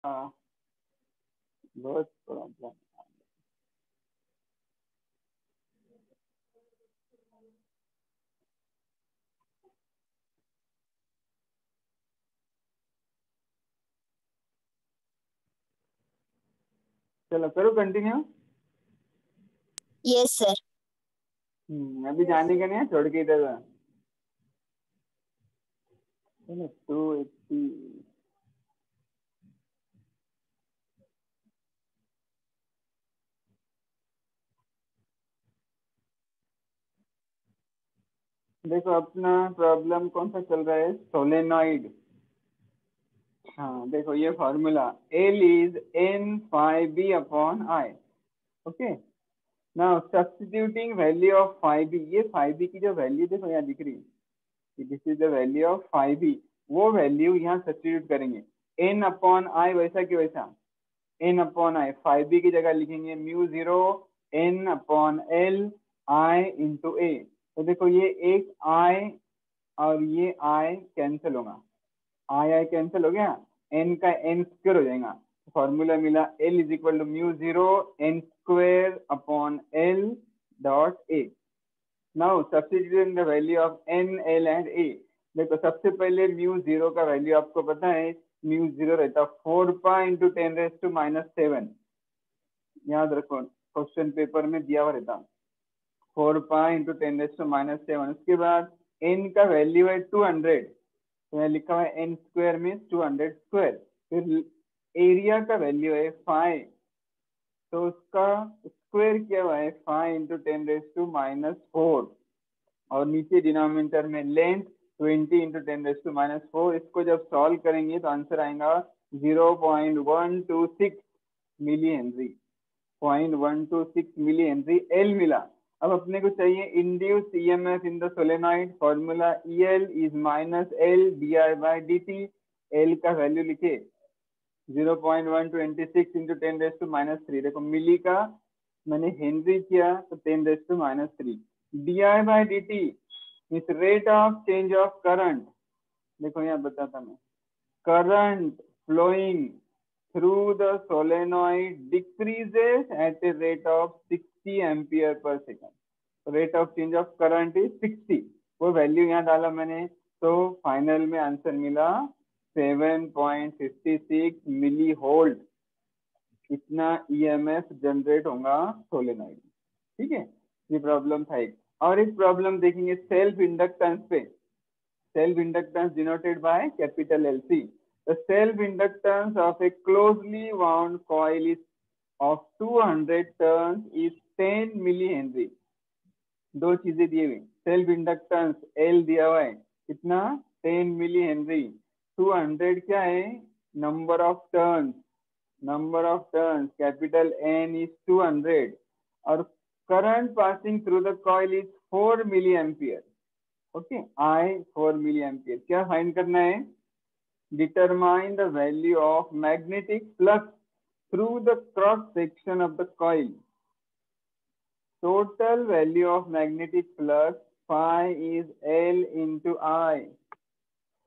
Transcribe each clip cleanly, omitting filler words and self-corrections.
हाँ, बहुत प्रॉब्लम। चलो करो कंटिन्यू। Yes sir. अभी जाने का नहीं है, छोड़ के इधर। चलो 280। देखो अपना प्रॉब्लम कौन सा चल रहा है, सोलेनॉइड। हाँ देखो ये formula, L is N phi B upon I. Okay, now substituting value of phi B, ये फाई बी की जो वैल्यू देखो यहाँ दिख रही है, this is the value of phi B. वो वैल्यू यहाँ सब्स्टिट्यूट करेंगे, एन अपॉन आई वैसा की वैसा, N upon I phi B की जगह लिखेंगे mu zero N upon L I into A. तो देखो ये एक आई और ये आई कैंसिल होगा, आई आई कैंसिल हो गया, एन का एन स्क्वायर हो जाएगा। फॉर्मूला मिला L is equal to mu zero N square upon L dot A. Now substituting the value of N L and A. देखो सबसे पहले म्यू जीरो का वैल्यू आपको पता है, म्यू जीरो रहता 4 पाई इंटू 10⁻⁻⁷। याद रखो क्वेश्चन पेपर में दिया हुआ रहता 4 पाई इंटू 10⁻⁷। उसके बाद एन का वैल्यू है 200, तो यहाँ लिखा हुआ है एन स्क्वायर में 200 स्क्वायर। फिर एरिया का वैल्यू है 5, तो उसका स्क्वायर किया हुआ है 5 इंटू 10⁻⁴। और नीचे डिनोमिनेटर में लेंथ 20 इंटू 10⁻⁴। इसको जब सॉल्व करेंगे तो आंसर आएगा 0.126 millihenry, 0.126 millihenry L मिला। अब अपने को चाहिए induced EMF in the solenoid, formula EL is minus L D I by D T. L का वैल्यू लिखे 0.126 इंटू 10⁻⁻3। देखो मिली का मैंने हेनरी किया तो 10⁻⁻3। D I by D T is rate of change of current. देखो यहाँ बताता मैं, current flowing through the solenoid decreases at a rate of 60 ampere per second. Rate of change of current is 60। वो value यहाँ डाला मैंने, तो final में आंसर मिला 7.56 मिली वोल्ट। इतना ईएमएफ जनरेट होगा सोलेनॉइड। ठीक है, ये प्रॉब्लम था एक। और एक प्रॉब्लम देखेंगे सेल्फ इंडक्टेंस पे। Self inductance denoted by capital L C. The self-inductance of a closely wound coil is of 200 turns is 10 millihenry। दो चीजें दी हुई, सेल्फ इंडक्टेंस एल दिया हुआ है कितना 10 मिली हेनरी, 200 क्या है number of turns, number of turns capital N is 200, और current passing through the coil is 4 milliampere. Okay, I 4 milliampere. क्या फाइंड करना है, determine the value of magnetic flux through the cross section of the coil। Total value of magnetic flux phi is L into I,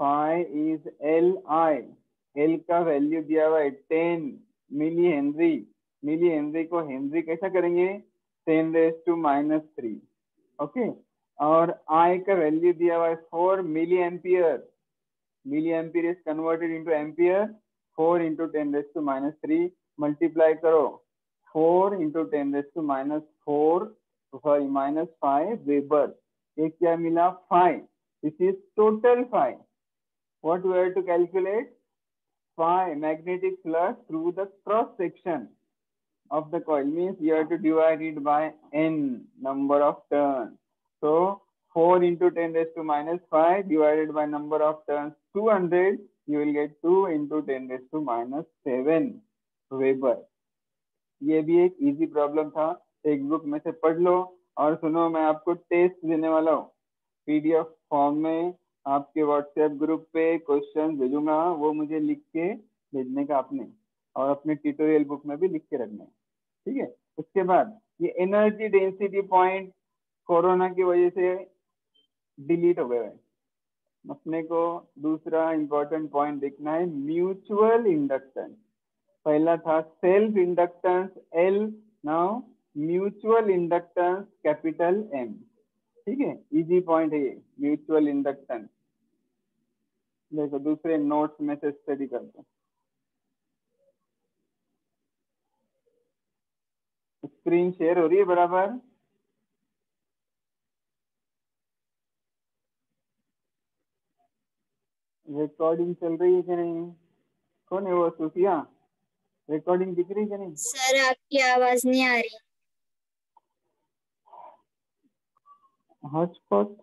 phi is Li। L का value दिया हुआ है 10 milli henry, milli henry को Henry कैसा करेंगे 10⁻⁻3। Okay, और I का value दिया हुआ है 4 milliampere, milliampere is converted into ampere, 4 into 10⁻⁻3 multiply करो 4 into 10⁻⁴, sorry minus 5 वेबर। ये क्या मिला 5, this is total phi। what we have to calculate, phi magnetic flux through the cross section of the coil, means you have to divide it by n number of turns। so 4 into 10⁻⁵ divided by number of turns 200, you will get 2 into 10⁻⁷ weber. ये भी एक easy problem था, एक book में से पढ़ लो। और सुनो, मैं आपको टेस्ट देने वाला हूँ, पीडीएफ फॉर्म में आपके व्हाट्सएप ग्रुप पे क्वेश्चन भेजूंगा, वो मुझे लिख के भेजने का आपने, और अपने ट्यूटोरियल बुक में भी लिख के रखना है। ठीक है, उसके बाद ये एनर्जी डेंसिटी पॉइंट कोरोना की वजह से डिलीट हो गए हैं। अपने को दूसरा इंपॉर्टेंट पॉइंट देखना है म्यूचुअल इंडक्टेंस। पहला था self inductance L, now mutual inductance capital M। ठीक है, इजी पॉइंट है ये म्यूचुअल इंडक्टेंस। देखो दूसरे नोट्स में से स्टडी करते हैं। स्क्रीन शेयर हो रही है बराबर? रिकॉर्डिंग चल रही है कि नहीं? कौन है वो, सूफिया? रिकॉर्डिंग दिख रही है कि नहीं? सर आपकी आवाज नहीं आ रही। हॉटस्पॉट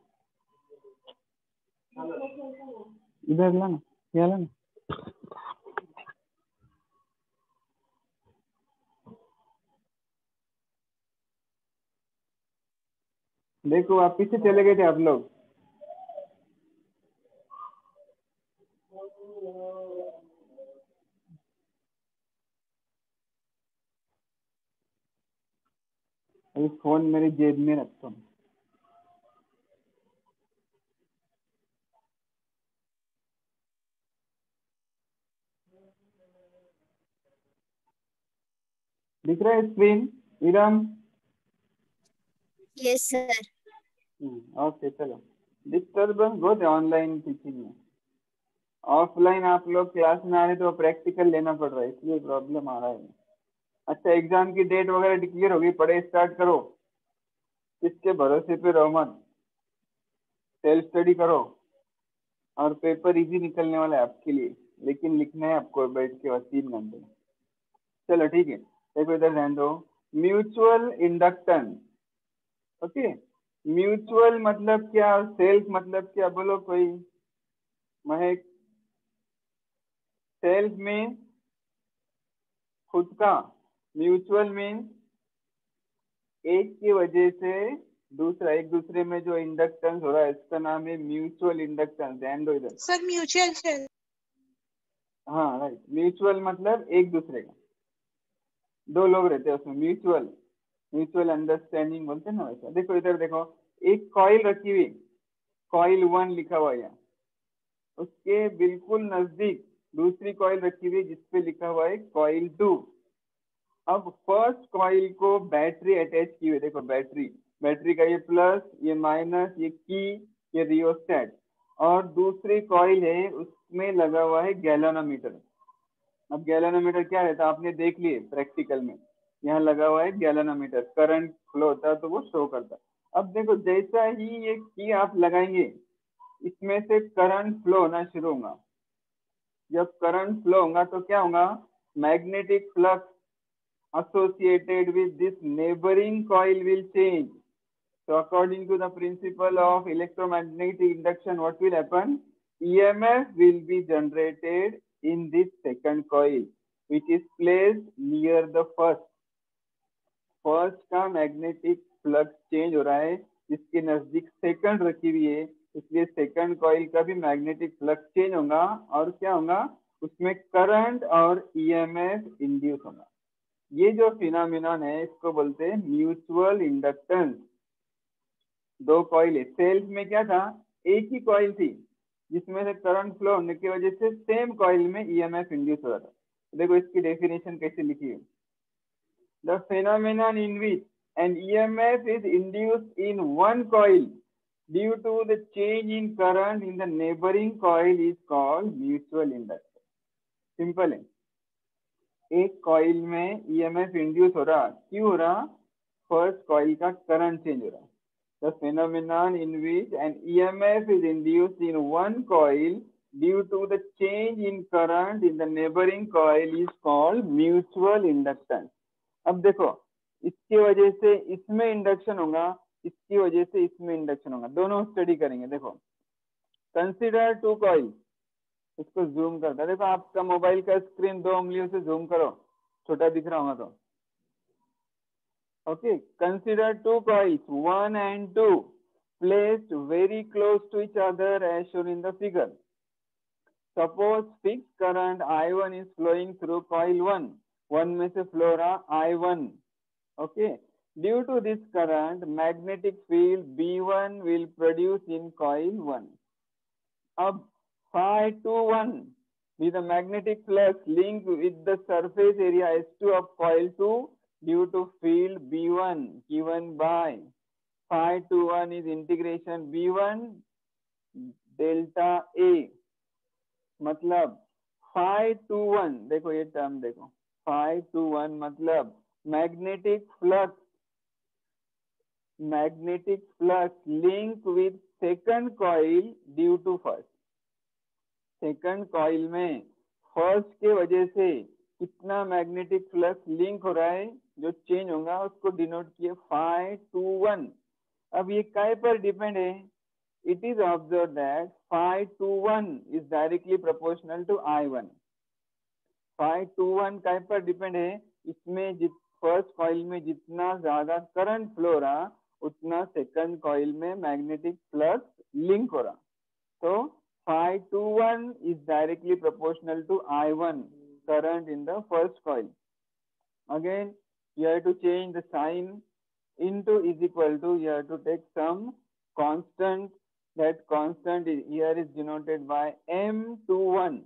इधर लाना, क्या लाना? देखो आप पीछे चले गए थे आप लोग। अभी फोन मेरी जेब में रखता हूँ। दिख रहा है screen Iram? Yes sir. Okay चलो। डिस्टर्बेंस बहुत है ऑनलाइन टीचिंग में। ऑफलाइन आप लोग क्लास में आ रहे तो प्रैक्टिकल लेना पड़ रहा है, इसलिए प्रॉब्लम आ रहा है। अच्छा, एग्जाम की डेट वगैरह डिक्लेयर होगी, पढ़े स्टार्ट करो। इसके भरोसे पे रहो मत, सेल्फ स्टडी करो और पेपर इजी निकलने वाला है आपके लिए, लेकिन लिखना है आपको बैठ के बस 3 घंटे। चलो ठीक है, देखो इधर ध्यान दो। Mutual inductance, okay. म्यूचुअल मतलब क्या, सेल्फ मतलब क्या, बोलो कोई। महक? सेल्फ मीन खुद का, म्यूचुअल मीन एक की वजह से दूसरा, एक दूसरे में जो इंडक्टेंस हो रहा है इसका नाम है म्यूचुअल इंडक्टेंस। ध्यान दो इधर। सर म्यूचुअल है। हाँ राइट, म्यूचुअल मतलब एक दूसरे का, दो लोग रहते हैं उसमें म्यूचुअल, म्यूचुअल अंडरस्टैंडिंग बोलते हैं ना वैसा। देखो इधर देखो, एक कॉइल रखी हुई, कॉइल 1 लिखा हुआ है, उसके बिल्कुल नजदीक दूसरी कॉइल रखी हुई जिसपे लिखा हुआ है कॉइल 2। अब फर्स्ट कॉइल को बैटरी अटैच की हुई, देखो बैटरी, बैटरी का ये प्लस, ये माइनस, ये की, ये रियोस्टेट, और दूसरी कॉइल है उसमें लगा हुआ है गैलोनोमीटर। अब गैलोनोमीटर क्या रहता है आपने देख लिए प्रैक्टिकल में, यहाँ लगा हुआ है गैलोनोमीटर, करंट फ्लो होता है तो वो शो करता है। अब देखो जैसा ही ये की आप लगाएंगे इसमें से करंट फ्लो होना शुरू होगा। जब करंट फ्लो होगा तो क्या होगा, magnetic flux associated with this neighboring coil will change. So according to the principle of electromagnetic induction, what will happen? EMF will be generated in this second coil, which is placed near the first. First का magnetic flux change हो रहा है, जिसके नजदीक second रखी हुई है, इसलिए सेकंड कॉइल का भी मैग्नेटिक फ्लक्स चेंज होगा और क्या होगा, उसमें करंट और ईएमएफ इंड्यूस होगा। ये जो फिनोमिनन है इसको बोलते हैं म्यूचुअल इंडक्टेंस। दो कॉइल है, सेल्फ में क्या था, एक ही कॉइल थी जिसमें से करंट फ्लो होने की वजह से सेम कॉइल में ईएमएफ इंड्यूस हो रहा था। देखो इसकी डेफिनेशन कैसे लिखी है। The phenomenon in which an EMF is induced in one coil due to the change in current in the neighboring coil is called mutual inductance. Simple है, एक कॉइल में ईएमएफ इंड्यूस हो रहा, क्यों हो रहा, फर्स्ट कॉइल का current change हो रहा। The phenomenon in which an EMF is induced in one coil due to the change in current in the neighboring coil is called mutual inductance. अब देखो इसकी वजह से इसमें इंडक्शन होगा, इसकी वजह से इसमें इंडक्शन होगा, दोनों स्टडी करेंगे। देखो कंसीडर टू कॉइल, इसको जूम करता है, देखो आपका मोबाइल का स्क्रीन 2 उंगलियों से जूम करो, छोटा दिख रहा होगा तो। Okay, consider two coils 1 and 2 placed very close to each other as shown in the figure. Suppose fixed current I1 is flowing through coil 1, 1 में से फ्लो रहा I1, okay. Due to this current, magnetic field B1 will produce in coil 1. अब phi 21 with the magnetic flux linked with the surface area S2 of coil 2 due to field B1 given by phi 21 is integration B1 delta A, मतलब phi 21, देखो ये term देखो, phi 21 मतलब magnetic flux linked with second coil due to first. Second coil में first के वजह से कितना मैग्नेटिक फ्लक्स लिंक हो रहा है जो चेंज होगा उसको डिनोट किए phi 21. अब ये काय पर डिपेंड है? It is observe that phi 21 is directly proportional to I1. phi 21 काय पर डिपेंड है? इसमें फर्स्ट कॉइल में जितना ज्यादा करंट फ्लो रहा उतना सेकंड कॉइल में मैग्नेटिक फ्लक्स लिंक हो रहा. तो phi 21 is directly proportional to I1 current in the first coil. Again, you have to change the sign. Into is equal to, you have to take some constant. That constant here is denoted by M21.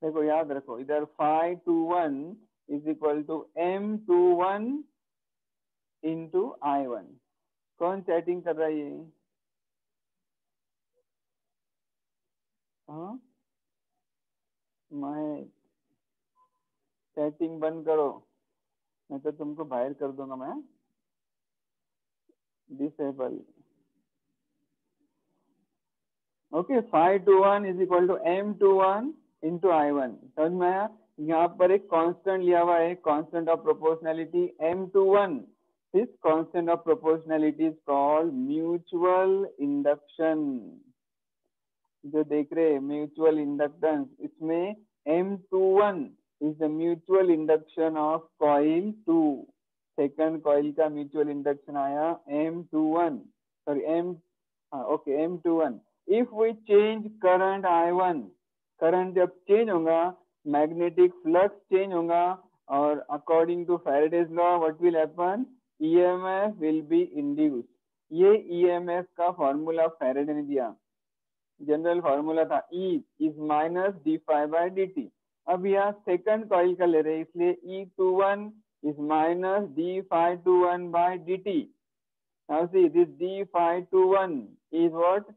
देखो याद रखो, इधर phi 21 is equal to M21 into I1. कौन chatting कर रहा है ये? हाँ, मैं चैटिंग बंद करो, नहीं तो तुमको बाहर कर दूंगा मैं. Disable. Okay, phi 21 is equal to M21 into I1. समझ में आया? यहाँ पर एक कांस्टेंट लिया हुआ है, constant of proportionality M21. This constant of proportionality is called mutual induction. जो देख रहे म्यूचुअल इंडक्टेंस, इसमें M21 is the mutual induction of coil 2. Second coil का म्यूचुअल इंडक्शन आया M21, sorry M21. If we change current I1, current जब change होगा magnetic flux change होगा, और according to Faraday's law what will happen? EMF will be induce. ये EMF का formula Faraday ने दिया, जनरल फॉर्मूला था E is minus d phi by dt. अब यहाँ सेकंड कॉइल का ले रहे इसलिए E21 is minus d phi 21 by dt. Now see this d phi 21 is what?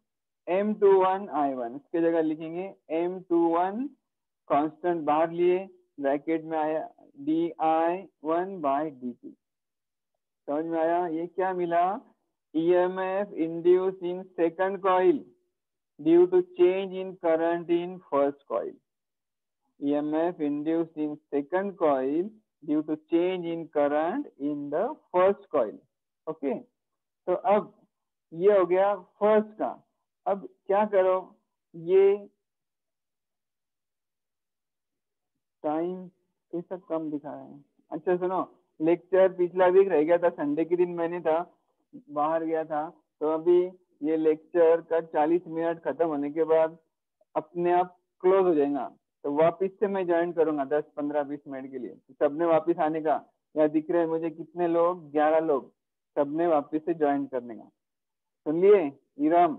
M21 I1. इसके जगह लिखेंगे M21 कांस्टेंट बाहर लिए, ब्रैकेट में आया di1 by dt. समझ में आया? ये क्या मिला? EMF induced in second coil due to change in current in first coil. EMF induced in second coil due to change in current in the first coil. Okay, तो अब ये हो गया फर्स्ट का. अब क्या करो, ये टाइम कैसा कम दिखा रहा है. अच्छा सुनो, लेक्चर पिछला वीक रह गया था, संडे के दिन मैंने था बाहर गया था, तो अभी ये लेक्चर का 40 मिनट खत्म होने के बाद अपने आप क्लोज हो जाएगा. तो वापिस से मैं ज्वाइन करूंगा 10, 15, 20 मिनट के लिए. सबने वापिस आने का. यहाँ दिख रहे हैं मुझे कितने लोग? 11 लोग. सबने वापिस से ज्वाइन करने का. सुन लिए इराम?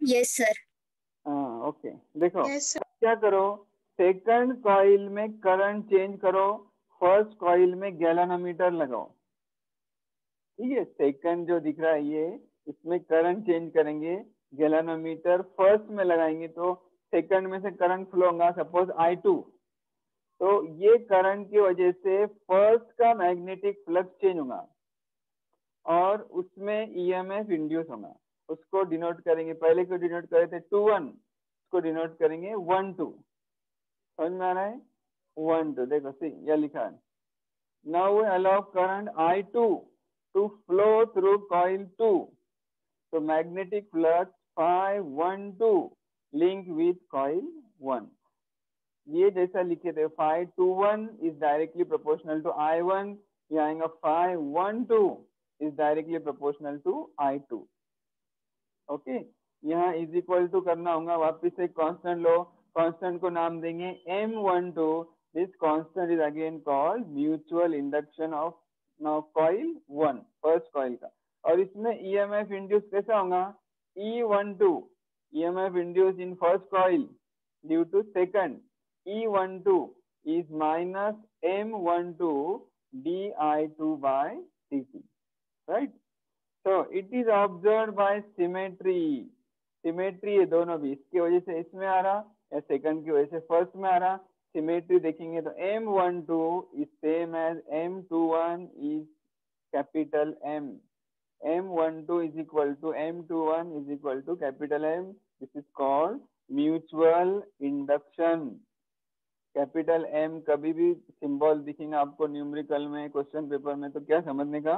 Yes sir. हाँ ओके. देखो Yes, sir. क्या करो, सेकंड कॉइल में करंट चेंज करो, फर्स्ट कॉइल में गैल्वेनोमीटर लगाओ. ठीक है, सेकंड जो दिख रहा है ये, इसमें करंट चेंज करेंगे, गैल्वेनोमीटर फर्स्ट में लगाएंगे तो सेकंड में से करंट फ्लो होगा सपोज I2. तो ये करंट की वजह से फर्स्ट का मैग्नेटिक फ्लक्स चेंज होगा और उसमें EMF इंड्यूस होगा. उसको डिनोट करेंगे, पहले को डिनोट करे थे 21, उसको डिनोट करेंगे 12. समझ में आ रहा है? 12. देखो सी यह लिखा है. Now we allow current I2 to flow through coil 2. So magnetic flux phi 12 link with coil 1. ये जैसा लिखे थे phi 21 is directly proportional to I1, यहाँ आएगा phi 12 is directly proportional to I2. Okay, यहाँ इज इक्वल टू करना होगा, वापिस से कांस्टेंट लो, कांस्टेंट को नाम देंगे M12. This constant is again called mutual induction of now coil 1, first coil का. और इसमें EMF इंड्यूस कैसा होगा? E12 EMF induce in first coil due to second E12 is minus M12 di2 by dt, right? So it is observed by symmetry. Symmetry है दोनों भी, इसकी वजह से इसमें आ रहा या सेकंड की वजह से फर्स्ट में आ रहा। सिमेट्री देखेंगे तो M12 is same as M21 is capital M. M12 is equal to M21 is equal to capital M. This is called mutual induction. Capital M कभी भी सिंबल दिखेगा आपको न्यूमेरिकल में, क्वेश्चन पेपर में, तो क्या समझने का,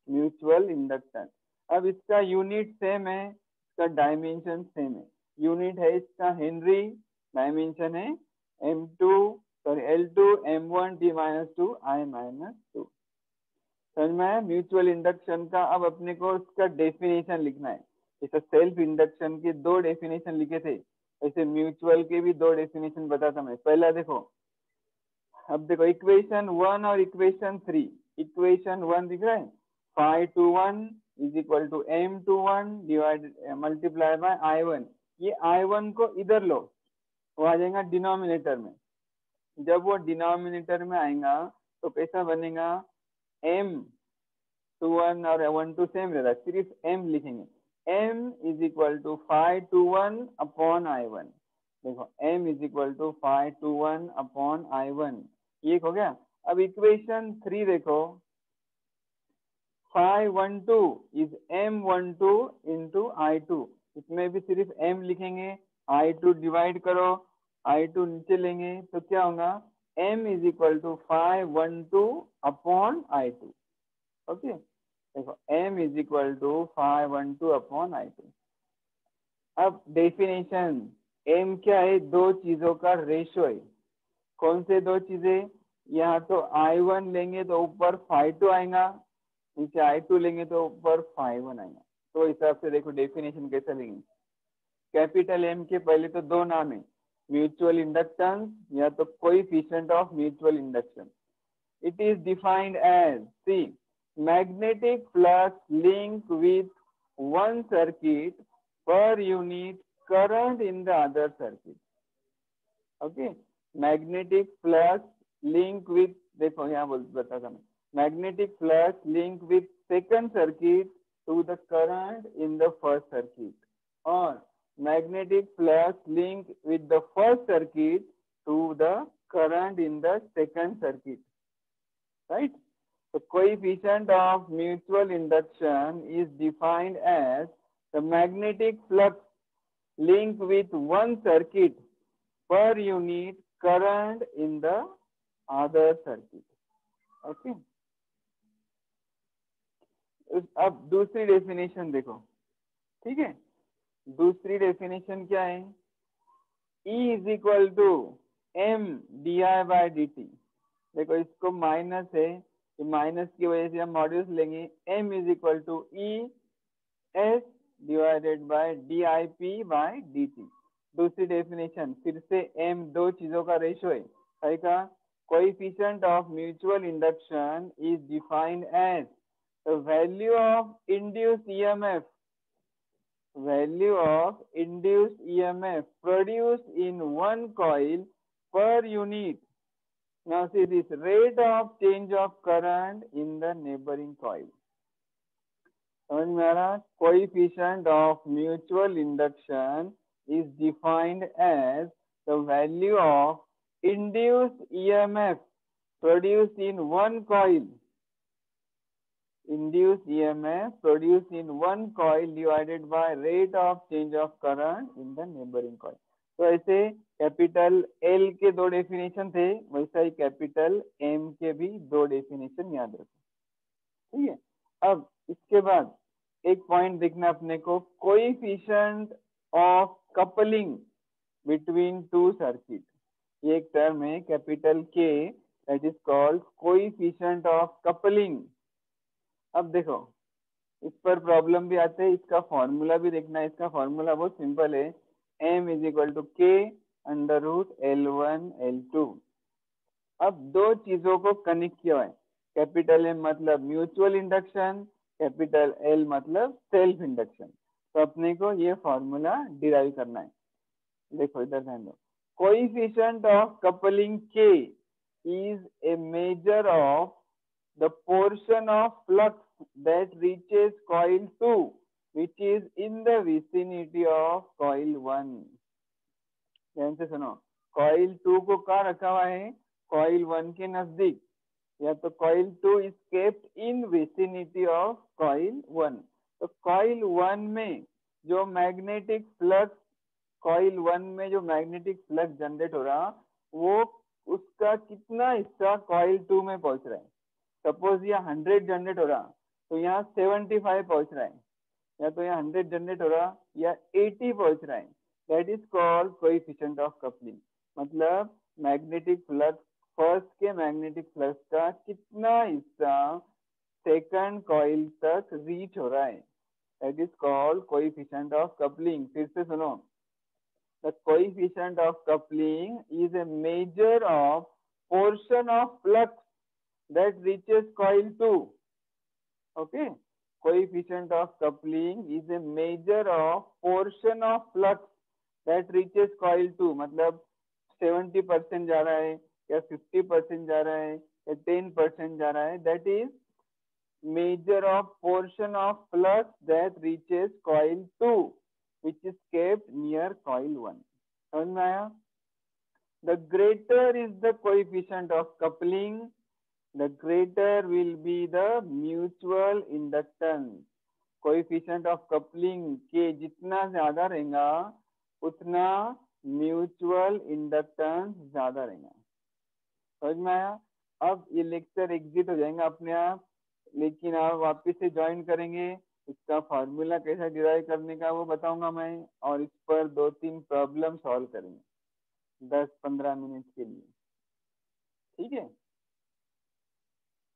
म्यूचुअल इंडक्टेंस। अब इसका यूनिट सेम है, इसका डायमेंशन सेम है। यूनिट है इसका हेनरी, डायमेंशन है L2 M1 T - 2 I - 2। समझ में आया म्यूचुअल इंडक्शन का। अब अपने को उसका डेफिनेशन लिखना है। जैसे सेल्फ इंडक्शन के दो डेफिनेशन लिखे थे, ऐसे म्यूचुअल के भी दो डेफिनेशन बताता मैं। पहला देखो, अब देखो इक्वेशन 1 और इक्वेशन 3। इक्वेशन 1 दिख रहा है, phi21 is equal to M21 divide multiply by I1। ये I1 को इधर लो, वो आ जाएगा डिनोमिनेटर में। जब वो डिनोमिनेटर में आएगा तो कैसा बनेगा, M21 और 12 सेम रहता है, सिर्फ M लिखेंगे। M is equal to phi21 upon I1। देखो M is equal to phi21 upon I1, ये हो गया। अब इक्वेशन 3 देखो, phi12 is M12 into I2। इसमें भी सिर्फ M लिखेंगे, I2 डिवाइड करो, I2 नीचे लेंगे तो क्या होगा, M is equal to phi12 upon I2। Okay, देखो M is equal to phi12 upon I2। अब डेफिनेशन, M क्या है, दो चीजों का रेशियो है। कौन से दो चीजें, यहाँ तो I1 लेंगे तो ऊपर phi2 आएगा, नीचे I2 लेंगे तो ऊपर phi1 आएगा। तो हिसाब से देखो डेफिनेशन कैसे लेंगे। कैपिटल M के पहले तो दो नाम है, म्यूचुअल इंडक्टेंस या तो coefficient of mutual induction. It is defined as, see, magnetic flux linked with one circuit per unit current in the other circuit. Okay, magnetic flux linked with, देखो यहाँ बताता मैं, magnetic flux linked with second circuit to the current in the first circuit, or magnetic flux linked with the first circuit to the current in the second circuit, right? The coefficient of mutual induction is defined as the magnetic flux linked with one circuit per unit current in the other circuit. Okay. अब दूसरी definition देखो, ठीक है। दूसरी definition क्या है, E is equal to M di by dt। देखो इसको माइनस है, माइनस की वजह से हम मॉड्यूलस लेंगे, M is equal to E S divided by DIP by DT। दूसरी डेफिनेशन, फिर से M दो चीजों का रेशियो है, सही का। Coefficient of mutual induction is defined as the value of induced EMF, value of induced EMF produced in one coil per unit. Now see this, rate of change of current in the neighboring coil. समझ में आ रहा, coefficient of mutual induction is defined as the value of induced EMF produced in one coil. Induced EMF produced in one coil divided by rate of change of current in the neighboring coil. तो ऐसे capital L के दो definition थे, वैसा ही capital M के भी दो definition याद रखो, ठीक है। अब इसके बाद एक पॉइंट देखना अपने को, coefficient of coupling between two circuit. ये एक टर्म है capital K, that is called coefficient of coupling. अब देखो इस पर प्रॉब्लम भी आते हैं, इसका फॉर्मूला भी देखना है। इसका फॉर्मूला बहुत सिंपल है, M is equal to K under root L1 L2। अब दो चीजों को कनेक्ट किया है, कैपिटल M मतलब म्यूचुअल इंडक्शन, कैपिटल L मतलब सेल्फ इंडक्शन। तो अपने को ये फॉर्मूला डिराइव करना है। देखो इधर ध्यान दो, coefficient of coupling K is a measure of the portion of flux that reaches coil 2 which is in the vicinity of coil 1. ध्यान से सुनो, coil 2 को कहाँ रखा हुआ है? coil 1 के नजदीक, या तो coil 2 is kept in vicinity of coil 1. तो coil 1 में जो मैग्नेटिक फ्लक्स जनरेट हो रहा, वो उसका कितना हिस्सा coil 2 में पहुंच रहा है? सपोज ये 100 जनरेट हो रहा, तो यहाँ 75 पहुंच रहा है, या तो यहाँ 100 जनरेट हो रहा या 80 पहुंच रहा है. That is called coefficient of coupling. मतलब मैग्नेटिक फ्लक्स, फर्स्ट के मैग्नेटिक फ्लक्स का कितना हिस्सा सेकंड कॉइल तक रीच हो रहा है. That is called coefficient of coupling. फिर से सुनो, the coefficient of coupling is a measure of portion of flux that reaches coil 2. Okay, coefficient of coupling is a measure of portion of flux that reaches coil 2. मतलब 70% जा रहा है या 50% जा रहा है या 10% जा रहा है. That is measure of portion of flux that reaches coil 2 which is kept near coil 1. समझ में आया? The greater is the coefficient of coupling, the greater will be the mutual inductance. Coefficient of coupling के जितना ज्यादा रहेगा उतना mutual inductance ज्यादा रहेगा. समझ में आया? अब ये लेक्चर एग्जिट हो जाएंगे अपने आप, लेकिन आप वापस से ज्वाइन करेंगे. इसका फॉर्मूला कैसा डिराइव करने का वो बताऊंगा मैं, और इस पर 2-3 प्रॉब्लम सॉल्व करेंगे 10-15 मिनट के लिए. ठीक है?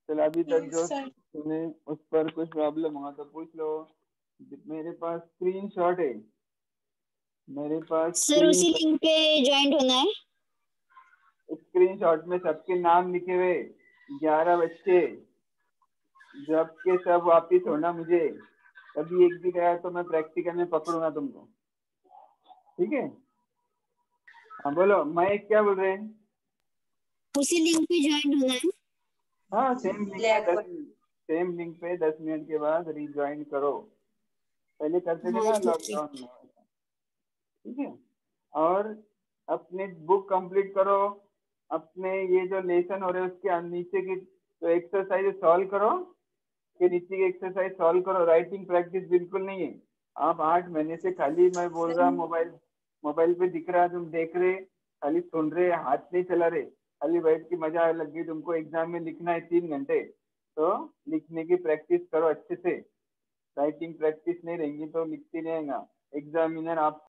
चलो अभी तक जो तुम्हें उस पर कुछ प्रॉब्लम हुआ तो पूछ लो. मेरे पास स्क्रीनशॉट है, मेरे पास सर उसी लिंक पे ज्वाइन होना है. स्क्रीनशॉट में सबके नाम लिखे हुए 11 बच्चे, जब के सब वापिस होना मुझे. कभी एक भी गया तो मैं प्रैक्टिकल में पकड़ूंगा तुमको. ठीक है? हाँ बोलो, मैं क्या बोल रहे हैं? उसी लिंक पे ज्वाइन होना है. हाँ, सेम लिंक पे 10 मिनट के बाद रिज्वाइन करो. पहले करते थे ना लॉकडाउन में. ठीक है? और अपने बुक कंप्लीट करो, अपने ये जो लेसन हो रहे हैं उसके नीचे की तो एक्सरसाइज सॉल्व करो, के नीचे की एक्सरसाइज सॉल्व करो. राइटिंग प्रैक्टिस बिल्कुल नहीं है. आप 8 महीने से खाली मैं बोल रहा मोबाइल पे दिख रहा, तुम देख रहे, खाली सुन रहे, हाथ नहीं चला रहे, खाली बैठ के मजा लग गई तुमको. एग्जाम में लिखना है 3 घंटे, तो लिखने की प्रैक्टिस करो अच्छे से. राइटिंग प्रैक्टिस नहीं रहेंगी तो लिखती नहीं रहेगा. एग्जामिनर आप